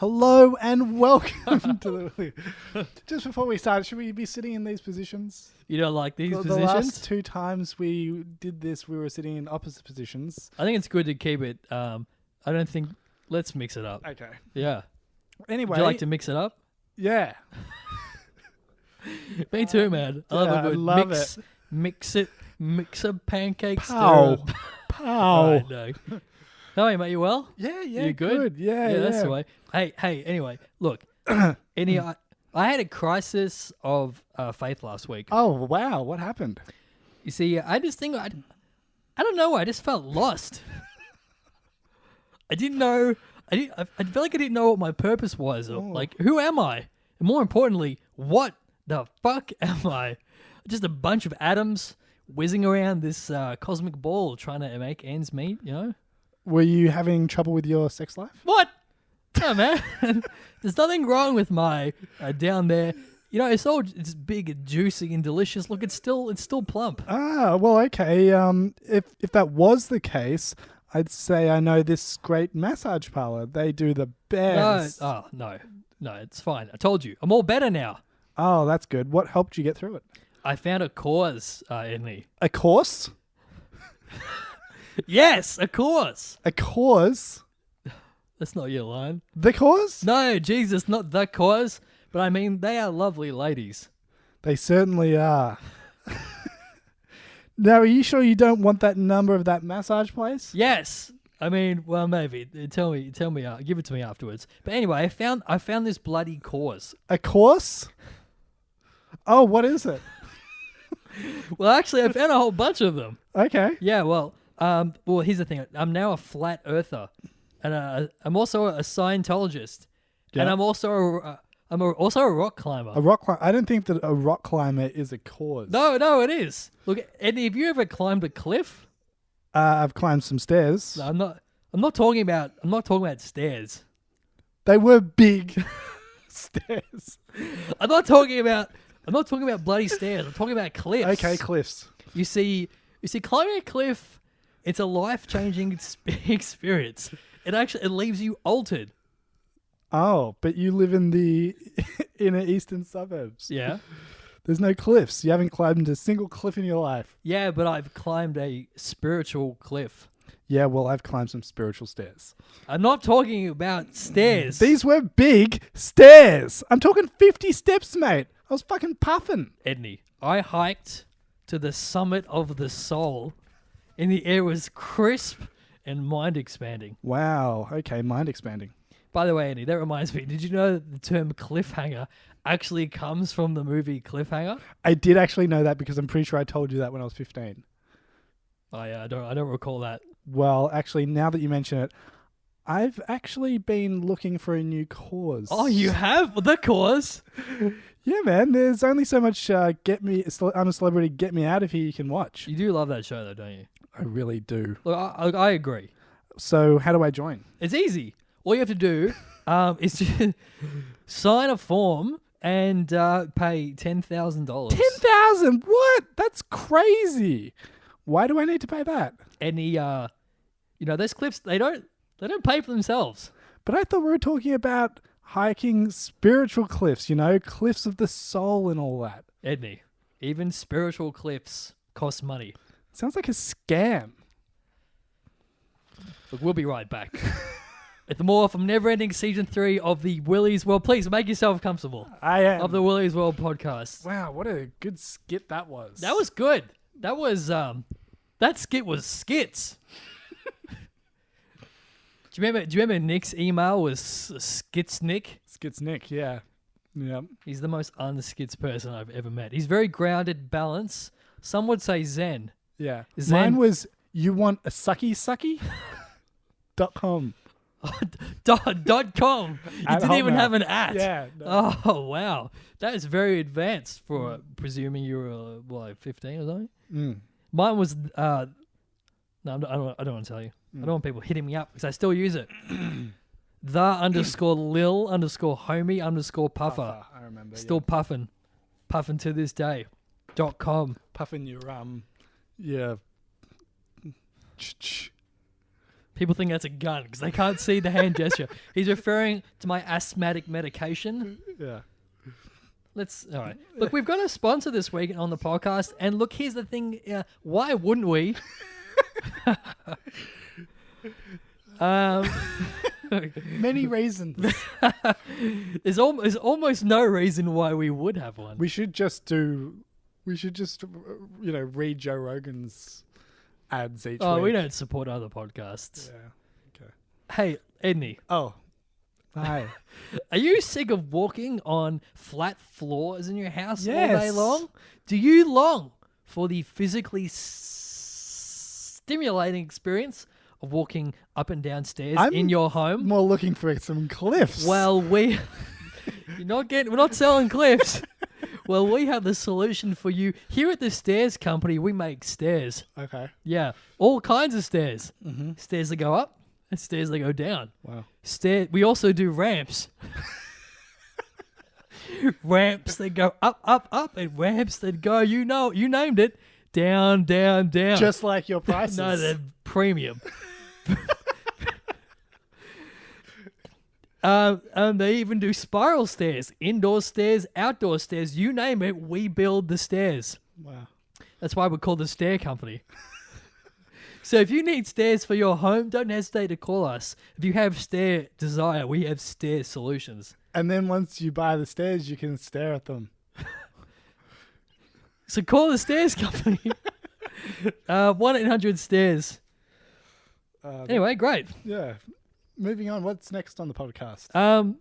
Hello and welcome to the Willy. Just before we start, should we be sitting in these positions? You don't like these The positions? last two times we did this, we were sitting in opposite positions. I think it's good to keep it. I don't think. Let's mix it up. Okay. Yeah. Anyway. Would you like to mix it up? Yeah. Me too, man. I love yeah, a good I love mix. it. Mix a pancake Pow. stir. Pow. Right, no. How are you, mate? You well? Yeah, yeah. You good? Yeah, That's the way. Hey. Anyway, look. I had a crisis of faith last week. Oh, wow. What happened? You see, I just think I don't know. I just felt lost. I didn't know. I felt like I didn't know what my purpose was. Or, like, who am I? And more importantly, what the fuck am I? Just a bunch of atoms whizzing around this cosmic ball trying to make ends meet, you know? Were you having trouble with your sex life? What? No, man. There's nothing wrong with my down there. You know, it's big and juicy and delicious. Look, it's still plump. Ah, well, okay. If that was the case, I'd say I know this great massage parlor. They do the best. No, it's fine. I told you. I'm all better now. Oh, that's good. What helped you get through it? I found a cause, Ednie. A course? Yes, a cause. A cause? That's not your line. The cause? No, Jesus, not the cause. But I mean, they are lovely ladies. They certainly are. Now, are you sure you don't want that number of that massage place? Yes. I mean, well, maybe. Tell me. Give it to me afterwards. But anyway, I found this bloody cause. A course? Oh, what is it? Well, actually, I found a whole bunch of them. Okay. Yeah. Well, here's the thing. I'm now a flat earther, and I'm also a Scientologist, and I'm also a rock climber. A rock climber. I don't think that a rock climber is a cause. No, it is. Look, Ednie, have you ever climbed a cliff? I've climbed some stairs. No, I'm not talking about stairs. They were big stairs. I'm not talking about bloody stairs. I'm talking about cliffs. Okay, cliffs. You see, climbing a cliff, it's a life-changing experience. It leaves you altered. Oh, but you live in the inner eastern suburbs. Yeah. There's no cliffs. You haven't climbed a single cliff in your life. Yeah, but I've climbed a spiritual cliff. Yeah, well, I've climbed some spiritual stairs. I'm not talking about stairs. These were big stairs. I'm talking 50 steps, mate. I was fucking puffing. Ednie, I hiked to the summit of the soul, and the air was crisp and mind-expanding. Wow. Okay, mind expanding. By the way, Ednie, that reminds me, did you know that the term cliffhanger actually comes from the movie Cliffhanger? I did actually know that because I'm pretty sure I told you that when I was 15. Oh yeah, I don't recall that. Well, actually, now that you mention it, I've actually been looking for a new cause. Oh, you have? The cause? Yeah, man. There's only so much I'm a celebrity, get me out of here you can watch. You do love that show though, don't you? I really do. Look, I agree. So how do I join? It's easy. All you have to do is to sign a form and pay $10,000. $10,000? What? That's crazy. Why do I need to pay that? Any, those cliffs, they don't pay for themselves. But I thought we were talking about hiking spiritual cliffs, cliffs of the soul and all that. Ednie, even spiritual cliffs cost money. Sounds like a scam. Look, we'll be right back. With more from Never-Ending Season 3 of the Willy's World. Please make yourself comfortable. I am. Of the Willy's World podcast. Wow, what a good skit that was. That was good. That was, that skit was skits. Do you remember Nick's email was Skits Nick? Skits Nick, yeah. Yep. He's the most unskits person I've ever met. He's very grounded, balanced. Some would say zen. Yeah. Zen. Mine was, you want a sucky? .com. .com. You didn't even have an at. Yeah. No. Oh, wow. That is very advanced for presuming you were, 15 or something? Mm. Mine was, no, I don't want to tell you. I don't want people hitting me up because I still use it. _Lil_homie_puffer. I remember. Still puffing to this day. .com. Puffing your People think that's a gun because they can't see the hand gesture. He's referring to my asthmatic medication. Yeah. All right. Look, we've got a sponsor this week on the podcast. And look, here's the thing. Why wouldn't we? Many reasons. There's almost no reason why we would have one. We should just read Joe Rogan's ads each week. Oh, we don't support other podcasts. Yeah. Okay. Hey, Ednie. Oh. Hi. Are you sick of walking on flat floors in your house all day Yes. long? Do you long for the physically stimulating experience of walking up and down stairs in your home? More looking for some cliffs. Well, we're not selling cliffs. Well, we have the solution for you. Here at the Stairs Company, we make stairs. Okay. Yeah, all kinds of stairs. Mm-hmm. Stairs that go up and stairs that go down. Wow. We also do ramps. Ramps that go up, up, up, and ramps that go, you named it, down, down, down. Just like your prices. No, they're premium. They even do spiral stairs, indoor stairs, outdoor stairs, you name it, we build the stairs. Wow. That's why we're called the Stair Company. So if you need stairs for your home, don't hesitate to call us. If you have stair desire, we have stair solutions. And then once you buy the stairs, you can stare at them. So call the Stairs Company. 1-800-STAIRS. Anyway, great. Yeah. Moving on. What's next on the podcast?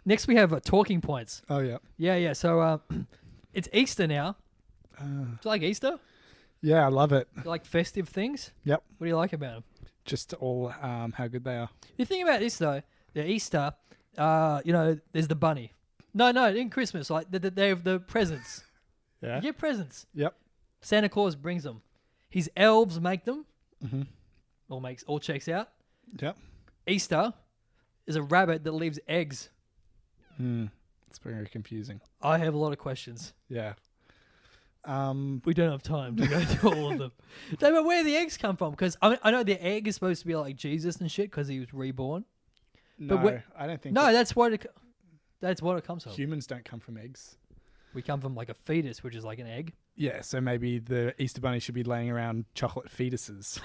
Next we have talking points. Oh, yeah. Yeah. So it's Easter now. Do you like Easter? Yeah, I love it. You like festive things? Yep. What do you like about them? Just all how good they are. The thing about this though, the Easter, there's the bunny. No, in Christmas, like they have the presents. Yeah. You get presents. Yep. Santa Claus brings them. His elves make them. Mm-hmm. All checks out. Yep. Easter is a rabbit that leaves eggs. It's very confusing. I have a lot of questions. Yeah. We don't have time to go through all of them. No, but where do the eggs come from? Because I know the egg is supposed to be like Jesus and shit because he was reborn. No, I don't think. No, that's what it comes from. Humans don't come from eggs. We come from like a fetus, which is like an egg. Yeah, so maybe the Easter Bunny should be laying around chocolate fetuses.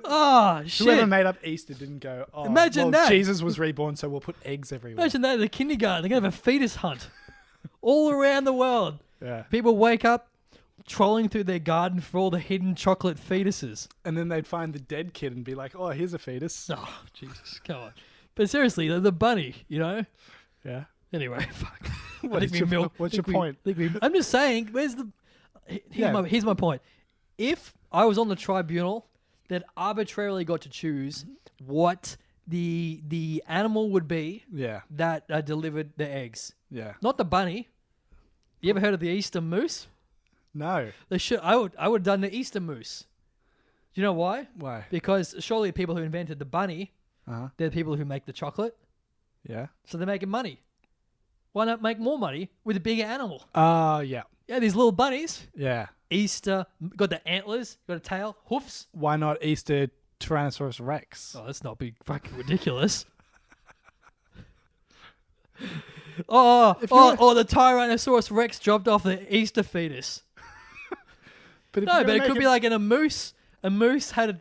Oh, shit. Whoever made up Easter didn't go, Imagine that. Jesus was reborn, so we'll put eggs everywhere. Imagine that in the kindergarten. They're going to have a fetus hunt all around the world. Yeah. People wake up trolling through their garden for all the hidden chocolate fetuses. And then they'd find the dead kid and be like, oh, here's a fetus. Oh, Jesus. Come on. But seriously, the bunny, Yeah. Anyway, fuck. What's your point? I'm just saying, here's my point. If I was on the tribunal that arbitrarily got to choose what the animal would be that delivered the eggs. Yeah. Not the bunny. You ever heard of the Easter moose? No. I would have done the Easter moose. Do you know why? Why? Because surely the people who invented the bunny, they're the people who make the chocolate. Yeah. So they're making money. Why not make more money with a bigger animal? Yeah. Yeah, these little bunnies. Yeah. Easter, got the antlers, got a tail, hoofs. Why not Easter Tyrannosaurus Rex? Oh, let's not be fucking ridiculous. Or the Tyrannosaurus Rex dropped off the Easter fetus. But it could be like in a moose. A moose had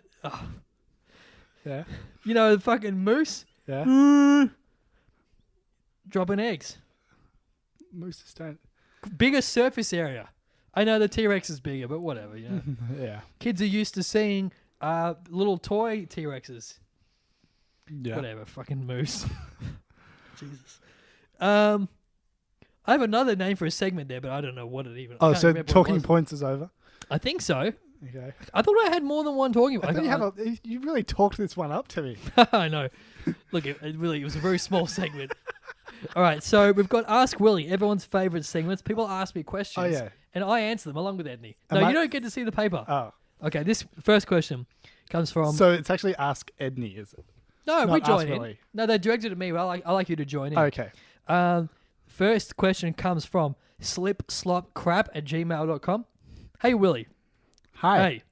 Yeah. the fucking moose Yeah. dropping eggs. Mooses don't. Bigger surface area. I know the T-Rex is bigger, but whatever, Yeah. Kids are used to seeing little toy T-Rexes. Yeah. Whatever, fucking moose. Jesus. I have another name for a segment there, but I don't know what it even. Oh, I can't so remember what it talking was. Points is over? I think so. Okay. I thought I had more than one talking. I thought you really talked this one up to me. I know. Look, it was a very small segment. All right, so we've got Ask Willy, everyone's favourite segments. People ask me questions, Oh, yeah. and I answer them along with Ednie. Am No, I- you don't get to see the paper. Oh. Okay, this first question comes from... So it's actually Ask Ednie, is it? no, not we join Ask in. Willy. No, they directed it at me. Well, I like you to join in. Okay. First question comes from slipslopcrap@gmail.com. Hey, Willy. Hi. Hey,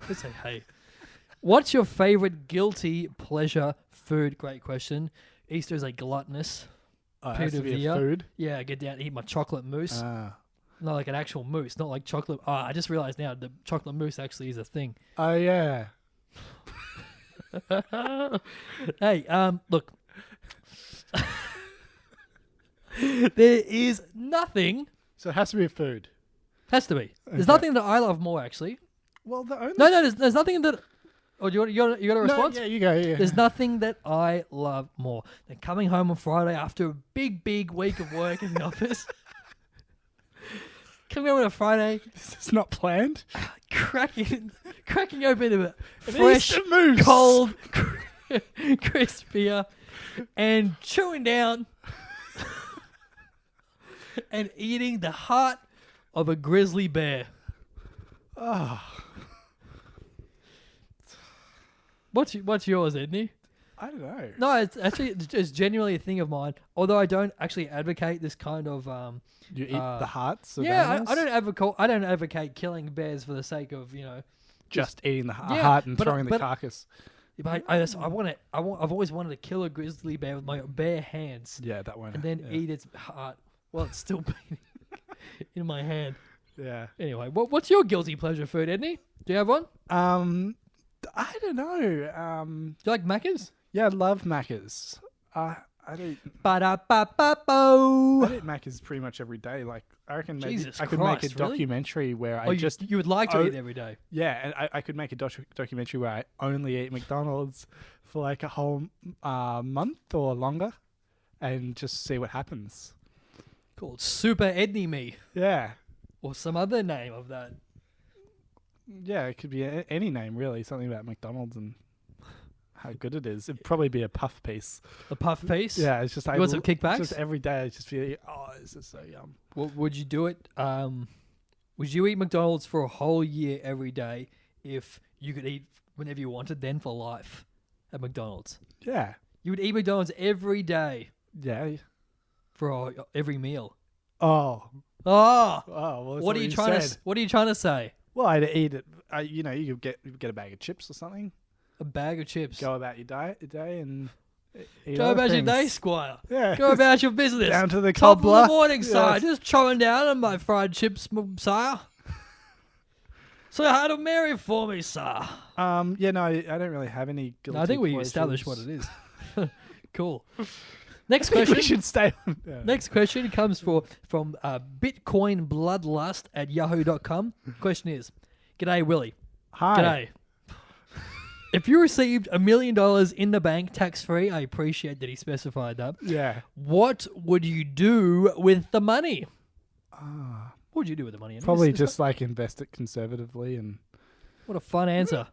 Let's say hey. What's your favorite guilty pleasure food? Great question. Easter is a gluttonous It has period to of be the a year. food. Yeah, I get down and eat my chocolate mousse. Ah. Not like an actual mousse, not like chocolate. Oh, I just realized now the chocolate mousse actually is a thing. Oh yeah. Hey, look. There is nothing. So it has to be a food. Has to be. There's Okay. nothing that I love more, actually. Well, the only No, there's nothing that. Oh, you got a response? No, yeah, you go. Yeah. There's nothing that I love more than coming home on Friday after a big week of work in the office. Coming home on a Friday, This is not planned. cracking open a fresh, Easter mousse. cold, crisp beer, and chewing down and eating the heart of a grizzly bear. Oh, What's yours, Ednie? I don't know. No, it's actually it's genuinely a thing of mine. Although I don't actually advocate this kind of You eat the hearts of yeah, animals? I don't advocate killing bears for the sake of Just eating the Yeah, heart and but- throwing the but- carcass. But I've always wanted to kill a grizzly bear with my bare hands Yeah, that one. and then yeah. eat its heart while it's still beating in my hand. Yeah. Anyway, what's your guilty pleasure food, Ednie? Do you have one? I don't know. Do you like Macca's? Yeah, I love Macca's. I eat Ba-da-ba-ba-bo. Macca's pretty much every day. Like I reckon maybe Jesus I could make a Christ, really? documentary where Oh, I you would like to oh, eat every day. yeah, and I could make a documentary where I only eat McDonald's for like a whole month or longer, and just see what happens. Called Super Ednie Me Yeah, or some other name of that. yeah, it could be any name really. Something about McDonald's and how good it is. It'd probably be a puff piece. A puff piece. Yeah, it's just You want some kickbacks? Just every day, I just feel this is so yum. Would you do it? Would you eat McDonald's for a whole year every day if you could eat whenever you wanted, then for life at McDonald's? Yeah, You would eat McDonald's every day yeah. for every meal. Oh, Oh, well, that's what are you trying to? said. What are you trying to say? Well, I'd eat it. You could get a bag of chips or something. A bag of chips. Go about your day and eat Go other about your day, things. Squire. Yeah. Go about your business. Down to the Top cobbler. of the morning, sire. Yes. Just chowing down on my fried chips, sire. Say hi to Mary for me, sir. Yeah, no, I don't really have any guilty I think we pleasures. established what it is. Cool. Next I think question. we should stay on. Yeah. Next question comes from Bitcoin Bloodlust at yahoo.com. Question is, G'day, Willy. Hi. G'day. If you received $1 million in the bank tax-free, I appreciate that he specified that. Yeah. What would you do with the money? What would you do with the money? Probably just like invest it conservatively and. What a fun answer.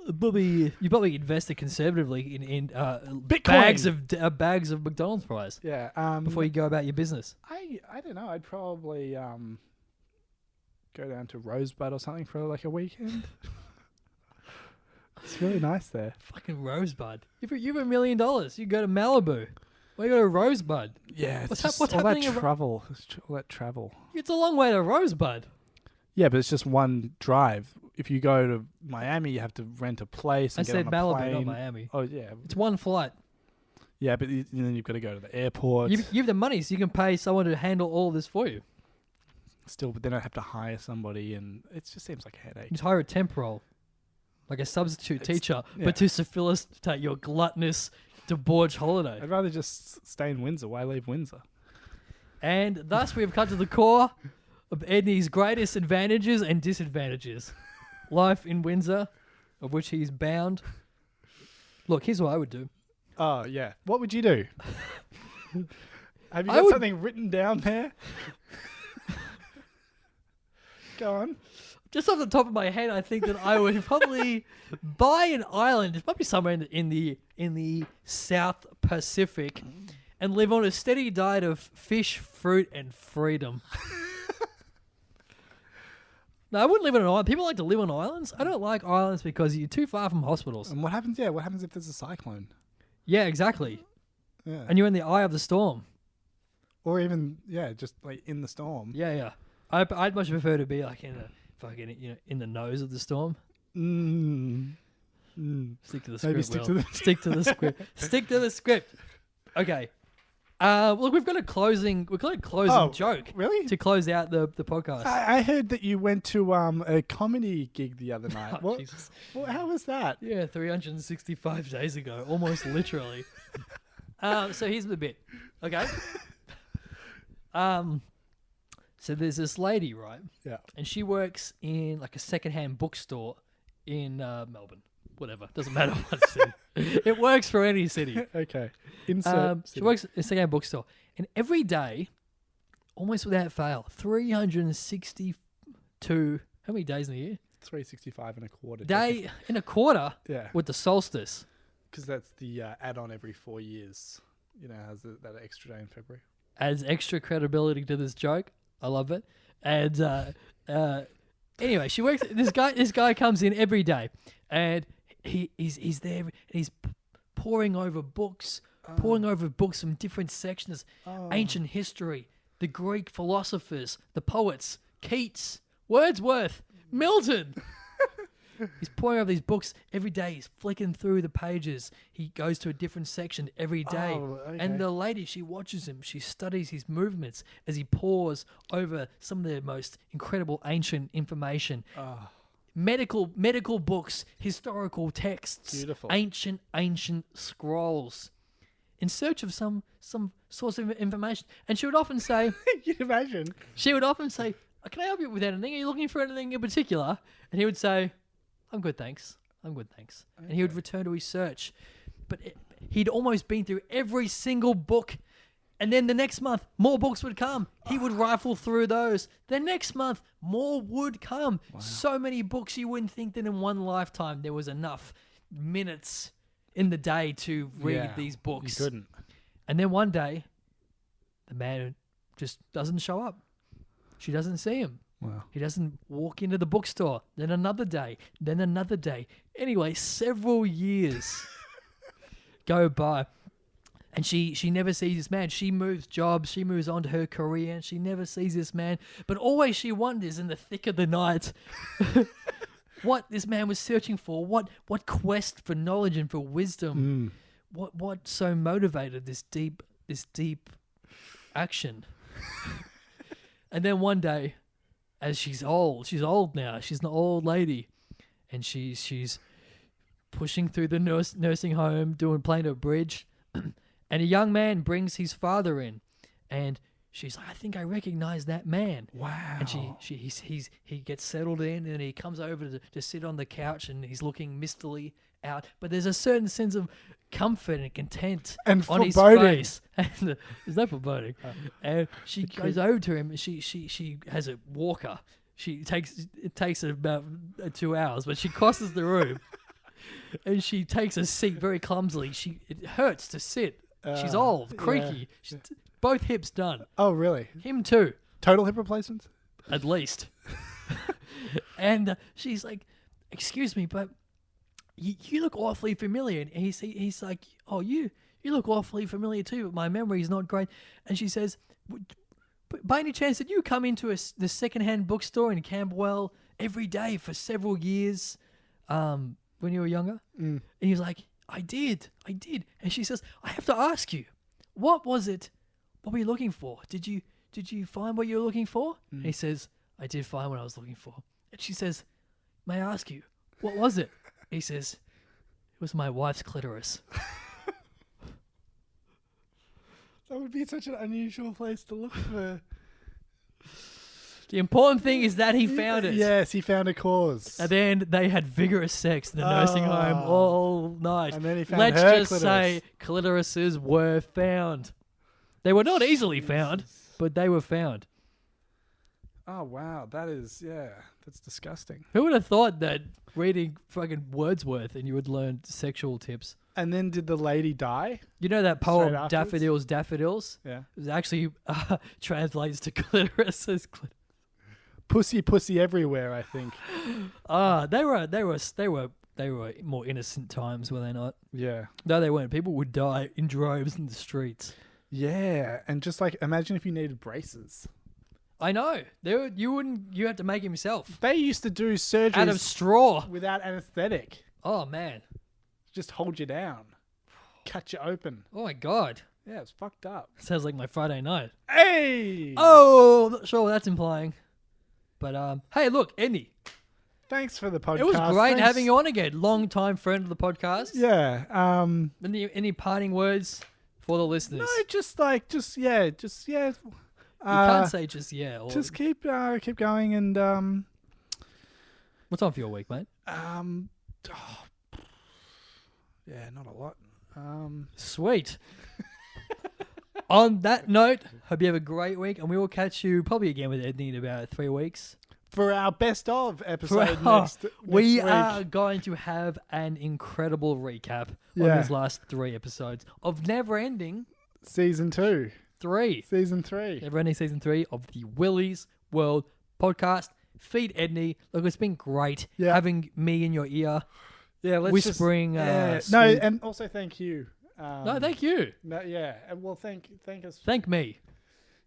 You probably invested conservatively in Bitcoin. bags of McDonald's fries Yeah. before you go about your business. I don't know. I'd probably go down to Rosebud or something for like a weekend. It's really nice there. Fucking Rosebud. If you have $1 million, you go to Malibu. Why you go to Rosebud? Yeah, it's What's just what's all happening that in travel. All that travel. It's a long way to Rosebud. Yeah, but it's just one drive. If you go to Miami, you have to rent a place. I And get said on a Malibu, plane. not Miami. Oh yeah, It's one flight. yeah, but then you've got to go to the airport. You have the money, so you can pay someone to handle all this for you. Still, but then I have to hire somebody, and it just seems like a headache. You hire a temporal, like a substitute teacher, yeah. but to facilitate your gluttonous, debauched holiday. I'd rather just stay in Windsor. Why leave Windsor? And thus we have come to the core of Ednie's greatest advantages and disadvantages. Life in Windsor, of which he's bound. Look, here's what I would do. Oh yeah, what would you do? Have you I got would- something written down there? Go on. Just off the top of my head, I think that I would probably buy an island. It might be somewhere in the South Pacific, and live on a steady diet of fish, fruit, and freedom. No, I wouldn't live on an island. People like to live on islands. I don't like islands because you're too far from hospitals. And what happens? Yeah, what happens if there's a cyclone? Yeah, exactly. Yeah, And you're in the eye of the storm. or even just like in the storm. Yeah. I'd much prefer to be like fucking, in the nose of the storm. Stick to the script. Maybe stick to the script. Stick to the script. Okay. Look, we've got a closing joke. Really? To close out the podcast. I heard that you went to a comedy gig the other night. Oh, Jesus. Well, how was that? Yeah, 365 days ago, almost literally. So here's the bit. Okay. So there's this lady, right? Yeah. And she works in like a secondhand bookstore in Melbourne. Whatever. Doesn't matter what city. It works for any city. Okay. Insert She city. works in a secondhand bookstore. And every day, almost without fail, 362, how many days in a year? 365 and a quarter. Day in a quarter Yeah. with the solstice. Because that's the add-on every 4 years. Has that extra day in February. Adds extra credibility to this joke. I love it. And anyway, she works. This guy comes in every day, and he's there. And he's poring over books from different sections, ancient history, the Greek philosophers, the poets, Keats, Wordsworth, Milton. He's pouring over these books every day. He's flicking through the pages. He goes to a different section every day. Oh, okay. And the lady, she watches him. She studies his movements as he pores over some of the most incredible ancient information. Medical books, historical texts, Beautiful. ancient scrolls, in search of some source of information. And she would often say, Can you imagine? can I help you with anything? Are you looking for anything in particular? And he would say, I'm good, thanks. Okay. And he would return to his search. But he'd almost been through every single book. And then the next month, more books would come. He would rifle through those. The next month, more would come. Wow. So many books, you wouldn't think that in one lifetime there was enough minutes in the day to read these books. You couldn't. And then one day, the man just doesn't show up. She doesn't see him. Wow. He doesn't walk into the bookstore. Then another day. Anyway, several years go by. And she never sees this man. She moves jobs. She moves on to her career. And she never sees this man. But always she wonders in the thick of the night what this man was searching for. What quest for knowledge and for wisdom. What so motivated this deep action. And then one day, as she's old now. She's an old lady, and she's pushing through the nursing home, playing a bridge, and a young man brings his father in, and she's like, I think I recognize that man. Wow. And he gets settled in, and he comes over to sit on the couch, and he's looking mistily out, but there's a certain sense of comfort and content and on his foreboding. face. And there's no foreboding. And she goes over to him, and she has a walker. It takes her about 2 hours, but she crosses the room and she takes a seat very clumsily. It hurts to sit. She's old, creaky. Yeah. Both hips done. Oh, really? Him too. Total hip replacements? At least. And she's like, excuse me, but you look awfully familiar. And he's like, oh, you look awfully familiar too, but my memory is not great. And she says, by any chance, did you come into the secondhand bookstore in Camberwell every day for several years when you were younger? And he was like, I did. And she says, I have to ask you, what was it? What were you looking for? Did you find what you were looking for? And he says, I did find what I was looking for. And she says, may I ask you, what was it? He says, it was my wife's clitoris. That would be such an unusual place to look for. The important thing is that he found it. Yes, he found a cause. And then they had vigorous sex in the nursing home all night. And then he found Let's her just clitoris. say clitorises were found. They were not easily found, but they were found. Oh, wow. That's disgusting. Who would have thought that reading fucking Wordsworth and you would learn sexual tips? And then did the lady die? You know that Straight poem, afterwards? Daffodils? Yeah. It actually translates to clitoris as Pussy everywhere, I think. They were more innocent times, were they not? Yeah. No, they weren't. People would die in droves in the streets. Yeah. And just like, imagine if you needed braces. I know. You have to make him yourself. They used to do surgeries Out of straw. without anesthetic. Oh, man. Just hold you down. Cut you open. Oh, my God. Yeah, it's fucked up. Sounds like my Friday night. Hey! Oh, not sure what that's implying. But, hey, look, Ednie. Thanks for the podcast. It was great having you on again. Long-time friend of the podcast. Yeah. Any parting words for the listeners? No, just yeah. You can't say just yeah. Or, Just keep going and what's on for your week, mate? Yeah, not a lot. Sweet. On that note, hope you have a great week, and we will catch you probably again with Ednie in about 3 weeks. For our best of episode next we week. are going to have an incredible recap on these last 3 episodes of Never Ending Season 3. Never Ending Season 3 of the Willy's World podcast. Feed Ednie. Look, it's been great having me in your ear. Yeah, let's whispering. No, sweet. and also thank you. No, thank you. No, yeah, and well, thank us. Thank me.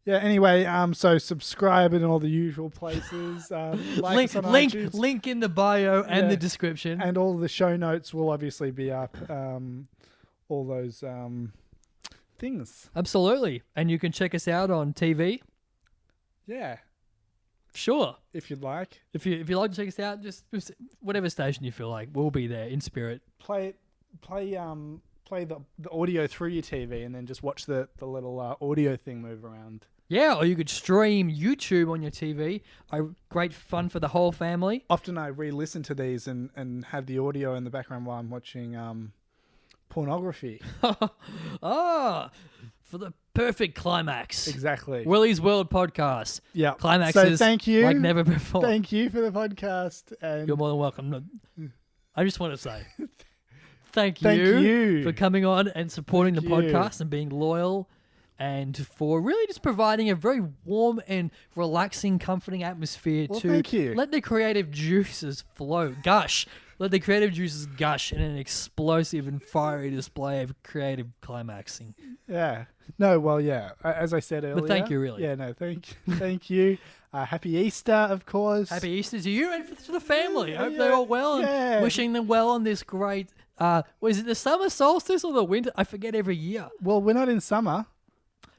Yeah. Anyway, so subscribe in all the usual places. Like us on iTunes. Link in the bio and the description, and all the show notes will obviously be up. All those things. Absolutely, and you can check us out on TV. Yeah. Sure. If you'd like. If you like to check us out, just whatever station you feel like, we'll be there in spirit. Play the audio through your TV and then just watch the little audio thing move around. Yeah, or you could stream YouTube on your TV. Great fun for the whole family. Often I re-listen to these and have the audio in the background while I'm watching pornography. For the perfect climax. Exactly. Willy's World podcast. Yeah. Climaxes so thank you. like never before. Thank you for the podcast. And you're more than welcome. I just want to say thank you for coming on and supporting the podcast and being loyal, and for really just providing a very warm and relaxing, comforting atmosphere to let the creative juices flow, gush. Let the creative juices gush in an explosive and fiery display of creative climaxing. Yeah. No, well, yeah. As I said earlier. But thank you, really. Yeah, no, thank you. Happy Easter, of course. Happy Easter to you and to the family. I hope they're all well and wishing them well on this great... was it the summer solstice or the winter? I forget every year. Well, we're not in summer.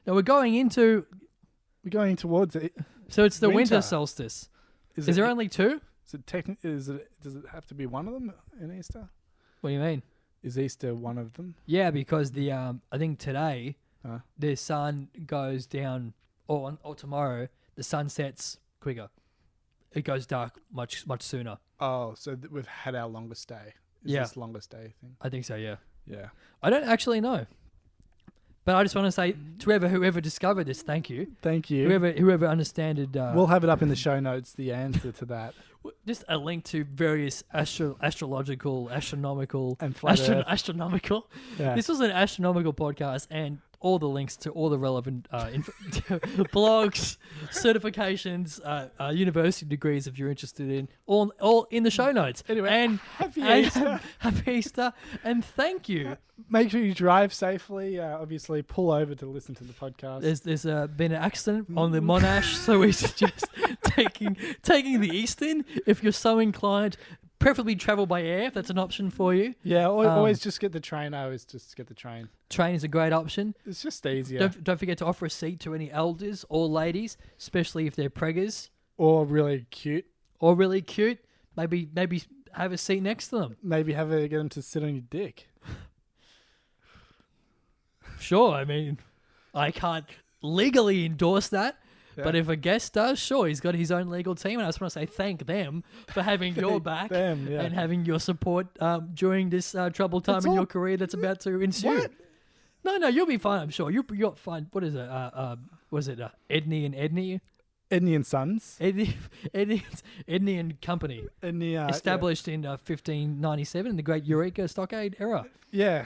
No, we're going towards it. So it's the winter solstice. Is there only 2? Does it have to be one of them in Easter? What do you mean? Is Easter one of them? Yeah, because the I think today the sun goes down, or tomorrow the sun sets quicker. It goes dark much sooner. Oh, so we've had our longest day. Is this longest day thing? I think so. Yeah. Yeah. I don't actually know. But I just want to say to whoever discovered this, thank you. Thank you. Whoever understood. We'll have it up in the show notes, the answer to that. Just a link to various astronomical. And astronomical. Yeah. This was an astronomical podcast, and all the links to all the relevant blogs, certifications, university degrees if you're interested in, all in the show notes. Anyway, and happy Easter. Happy Easter, and thank you. Make sure you drive safely. Obviously, pull over to listen to the podcast. There's been an accident on the Monash, so we suggest taking the Eastern if you're so inclined. Preferably travel by air if that's an option for you. Yeah, always just get the train. I always just get the train. Train is a great option. It's just easier. Don't forget to offer a seat to any elders or ladies, especially if they're preggers. Or really cute. Maybe have a seat next to them. Maybe get them to sit on your dick. Sure, I mean, I can't legally endorse that. Yeah. But if a guest does, sure, he's got his own legal team, and I just want to say thank them for having your back and having your support during this troubled time in your career that's about to ensue. What? No, you'll be fine, I'm sure. You're fine. What is it? Was it Ednie and Ednie? Ednie and Sons. Ednie and Company. Ednie, established in 1597 in the Great Eureka Stockade era. Yeah.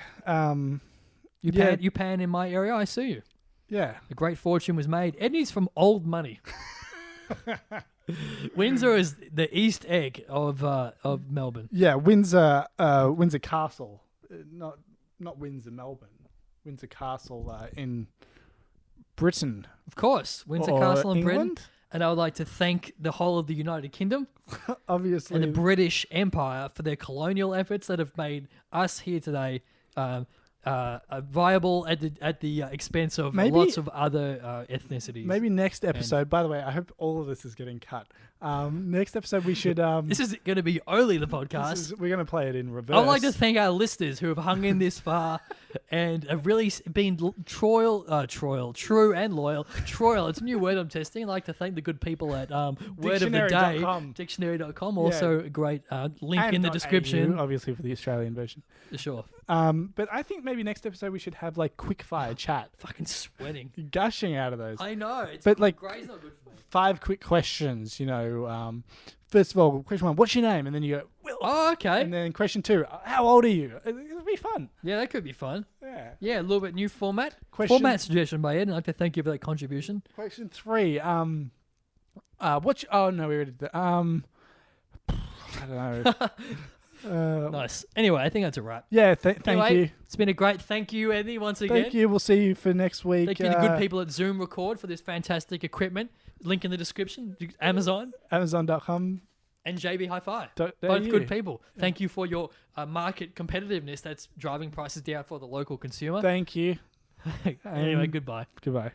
You pan in my area, I sue you. Yeah. A great fortune was made. Ednie's from old money. Windsor is the East Egg of Melbourne. Yeah, Windsor Castle. Not Windsor, Melbourne. Windsor Castle in Britain. Of course. Windsor Castle in Britain. And I would like to thank the whole of the United Kingdom Obviously. and the British Empire for their colonial efforts that have made us here today viable at the expense of lots of other ethnicities. Maybe next episode, by the way, I hope all of this is getting cut. Next episode we should... this is going to be only the podcast. We're going to play it in reverse. I'd like to thank our listeners who have hung in this far and have really been true and loyal. Troyal, it's a new word I'm testing. I'd like to thank the good people at Word of the Day, Dictionary.com. Also a great link in the description. Obviously for the Australian version. Sure. But I think maybe next episode we should have like quick fire chat. Fucking sweating. Gushing out of those. I know. But like grey's not good for me. 5 quick questions, you know. First of all, question 1, what's your name? And then you go, Will. Oh, okay. And then question 2, how old are you? It'll be fun. Yeah, that could be fun. Yeah. Yeah, a little bit new format. Question- Format suggestion by Ed, and I'd like to thank you for that contribution. Question 3, what's oh no, we already did that. I don't know. Nice. Anyway, I think that's a wrap. Yeah, thank you. It's been a great thank you, Ednie, once again. Thank you. We'll see you for next week. Thank you to the good people at Zoom Record for this fantastic equipment. Link in the description. Amazon. Amazon.com. And JB Hi-Fi. Both good people. Thank you for your market competitiveness that's driving prices down for the local consumer. Thank you. Anyway, goodbye. Goodbye.